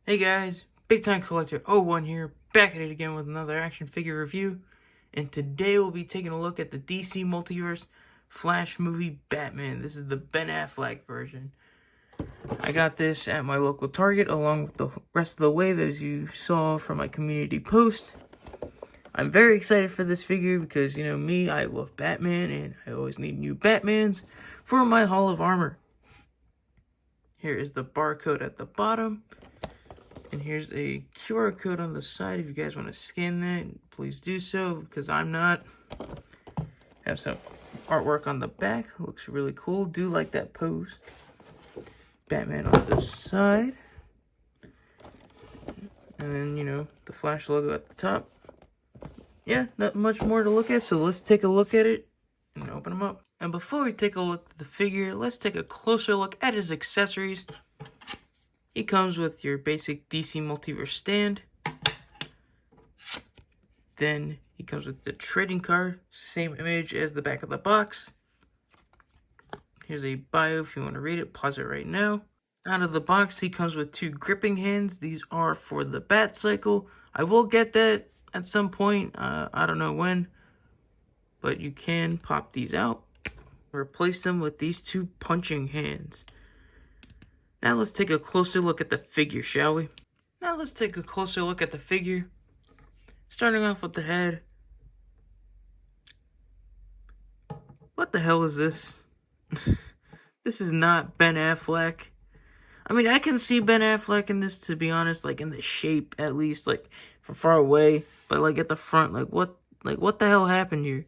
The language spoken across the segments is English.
Hey guys, Big Time Collector 01 here, back at it again with another action figure review. And today we'll be taking a look at the DC Multiverse Flash movie Batman. This is the Ben Affleck version. I got this at my local Target along with the rest of the wave, as you saw from my community post. I'm very excited for this figure because, you know me, I love Batman and I always need new Batmans for my Hall of Armor. Here is the barcode at the bottom. And here's a QR code on the side. If you guys want to scan that, please do so, because I'm not. Have some artwork on the back. Looks really cool. Do like that pose. Batman on the side. And then, you know, the Flash logo at the top. Yeah, not much more to look at, so let's take a look at it and open them up. And before we take a look at the figure, let's take a closer look at his accessories. He comes with your basic DC Multiverse stand. Then he comes with the trading card, same image as the back of the box. Here's a bio if you want to read it, pause it right now. Out of the box, he comes with two gripping hands. These are for the Bat Cycle. I will get that at some point, I don't know when, but you can pop these out. Replace them with these two punching hands. Now let's take a closer look at the figure, shall we? Starting off with the head. What the hell is this? This is not Ben Affleck. I mean, I can see Ben Affleck in this, to be honest, like in the shape at least, like from far away, but like at the front, like what the hell happened here?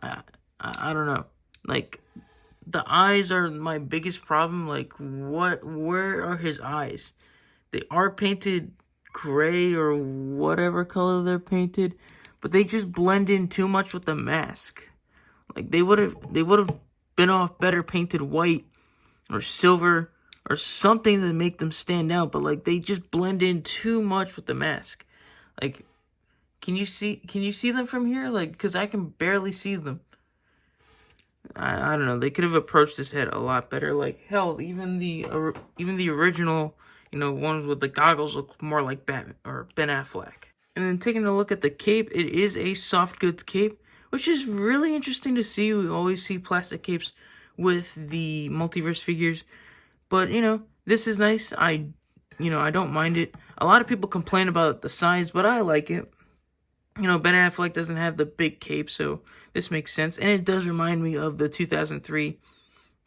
I don't know. Like, the eyes are my biggest problem. Like, where are his eyes? They are painted gray or whatever color they're painted, but they just blend in too much with the mask. Like, they would have been off better painted white or silver or something to make them stand out, but like they just blend in too much with the mask. Like, can you see them from here? Like, because I can barely see them. I don't know. They could have approached this head a lot better. Like, hell, even the original, you know, ones with the goggles look more like Batman or Ben Affleck. And then taking a look at the cape, it is a soft goods cape, which is really interesting to see. We always see plastic capes with the Multiverse figures, but you know, this is nice. I don't mind it. A lot of people complain about the size, but I like it. You know, Ben Affleck doesn't have the big cape, so this makes sense. And it does remind me of the 2003,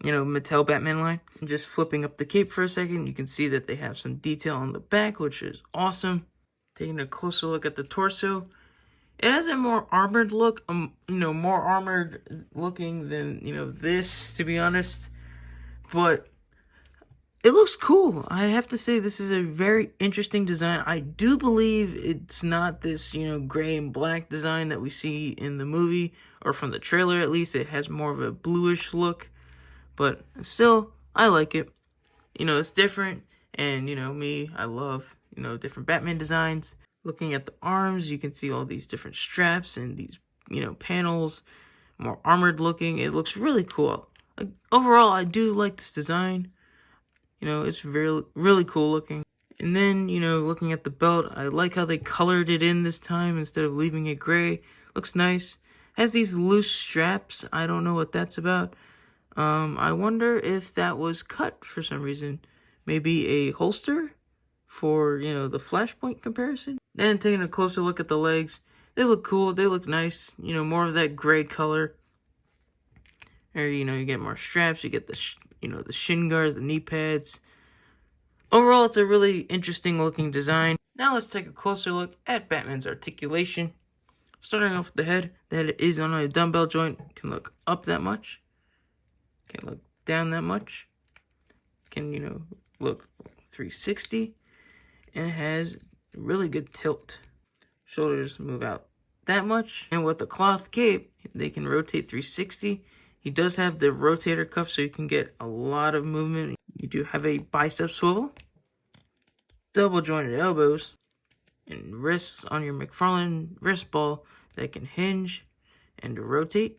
you know, Mattel Batman line. Just flipping up the cape for a second, you can see that they have some detail on the back, which is awesome. Taking a closer look at the torso. It has a more armored look, you know, more armored looking than, you know, this, to be honest. But it looks cool. I have to say, this is a very interesting design. I do believe it's not this, you know, gray and black design that we see in the movie, or from the trailer at least. It has more of a bluish look, but still, I like it. You know, it's different, and, you know, me, I love, you know, different Batman designs. Looking at the arms, you can see all these different straps and these, you know, panels, more armored looking. It looks really cool. Like, overall, I do like this design. You know, it's really cool looking. And then, you know, looking at the belt, I like how they colored it in this time instead of leaving it gray. Looks nice. Has these loose straps. I don't know what that's about. I wonder if that was cut for some reason. Maybe a holster for, you know, the Flashpoint comparison. Then taking a closer look at the legs. They look cool. They look nice. You know, more of that gray color. Or, you know, you get more straps. You get the you know, the shin guards, the knee pads. Overall, it's a really interesting looking design. Now let's take a closer look at Batman's articulation. Starting off with the head. The head is on a dumbbell joint. Can look up that much. Can look down that much. Can, you know, look 360. And it has really good tilt. Shoulders move out that much. And with the cloth cape, they can rotate 360. He does have the rotator cuff, so you can get a lot of movement. You do have a bicep swivel, double jointed elbows, and wrists on your McFarlane wrist ball that can hinge and rotate.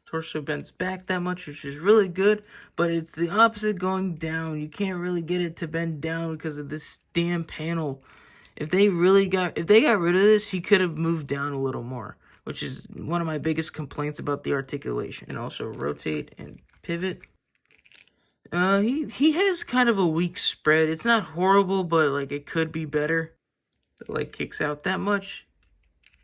torso bends back that much, which is really good, but it's the opposite going down. You can't really get it to bend down because of this damn panel. If they got rid of this, he could have moved down a little more, which is one of my biggest complaints about the articulation. And also rotate and pivot. He has kind of a weak spread. It's not horrible, but like it could be better. It like kicks out that much,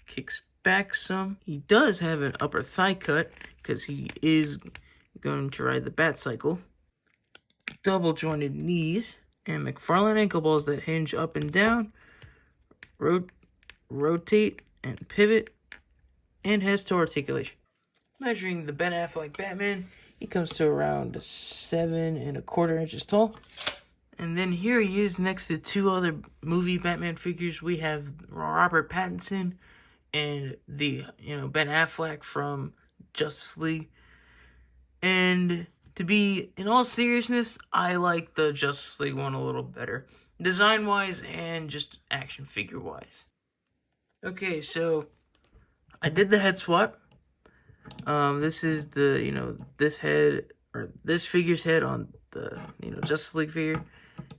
kicks back some. He does have an upper thigh cut because he is going to ride the bat cycle. Double jointed knees and McFarlane ankle balls that hinge up and down, rotate and pivot, and has toe articulation. Measuring the Ben Affleck Batman, he comes to around 7¼ inches tall. And then here he is next to two other movie Batman figures. We have Robert Pattinson and the Ben Affleck from Justice League. And to be in all seriousness, I like the Justice League one a little better, design wise and just action figure wise. Okay, so I did the head swap. This is the this head, or this figure's head on the Justice League figure.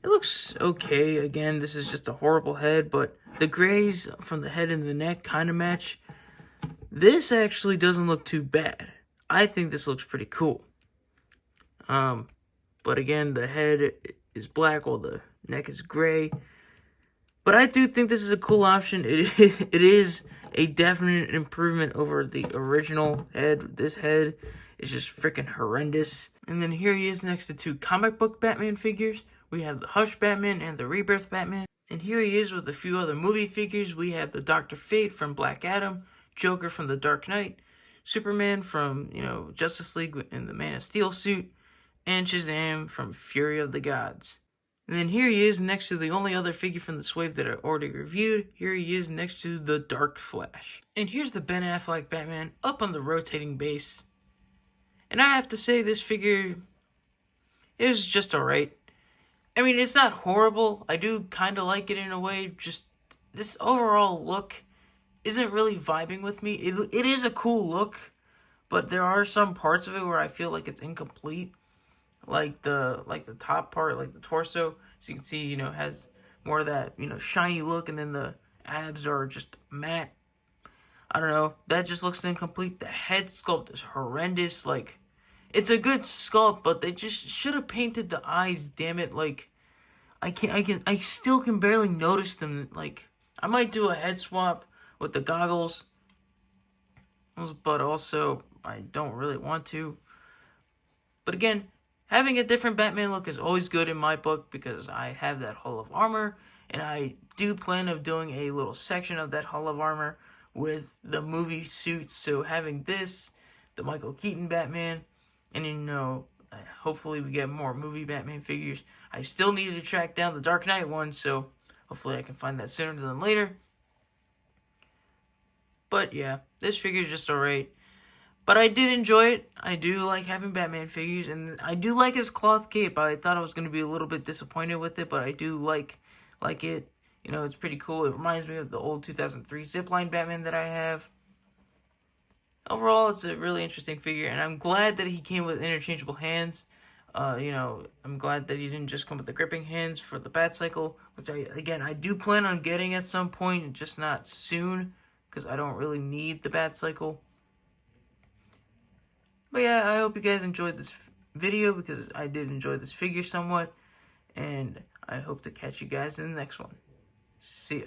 It looks okay. Again, this is just a horrible head, but the grays from the head and the neck kind of match. This actually doesn't look too bad. I think this looks pretty cool. But again, the head is black while the neck is gray. But I do think this is a cool option. It is a definite improvement over the original head. This head is just freaking horrendous. And then here he is next to two comic book Batman figures. We have the Hush Batman and the Rebirth Batman. And here he is with a few other movie figures. We have the Dr. Fate from Black Adam, Joker from The Dark Knight, Superman from, Justice League in the Man of Steel suit, and Shazam from Fury of the Gods. And then here he is next to the only other figure from this wave that I already reviewed. Here he is next to the Dark Flash. And here's the Ben Affleck Batman up on the rotating base. And I have to say, this figure is just alright. I mean, it's not horrible. I do kind of like it in a way. Just this overall look isn't really vibing with me. It is a cool look, but there are some parts of it where I feel like it's incomplete. Like the top part, like the torso, so you can see, has more of that, shiny look, and then the abs are just matte. I don't know, that just looks incomplete. The head sculpt is horrendous. Like, it's a good sculpt, but they just should have painted the eyes, damn it. Like, I still can barely notice them. Like, I might do a head swap with the goggles, but also I don't really want to. But again, having a different Batman look is always good in my book because I have that Hall of Armor, and I do plan of doing a little section of that Hall of Armor with the movie suits. So having this, the Michael Keaton Batman, and hopefully we get more movie Batman figures. I still need to track down the Dark Knight one, so hopefully I can find that sooner than later. But yeah, this figure is just alright. But I did enjoy it. I do like having Batman figures, and I do like his cloth cape. I thought I was going to be a little bit disappointed with it, but I do like it. It's pretty cool. It reminds me of the old 2003 Zipline Batman that I have. Overall, it's a really interesting figure, and I'm glad that he came with interchangeable hands. I'm glad that he didn't just come with the gripping hands for the bat cycle, which I do plan on getting at some point, just not soon, because I don't really need the bat cycle. But yeah, I hope you guys enjoyed this video, because I did enjoy this figure somewhat. And I hope to catch you guys in the next one. See ya.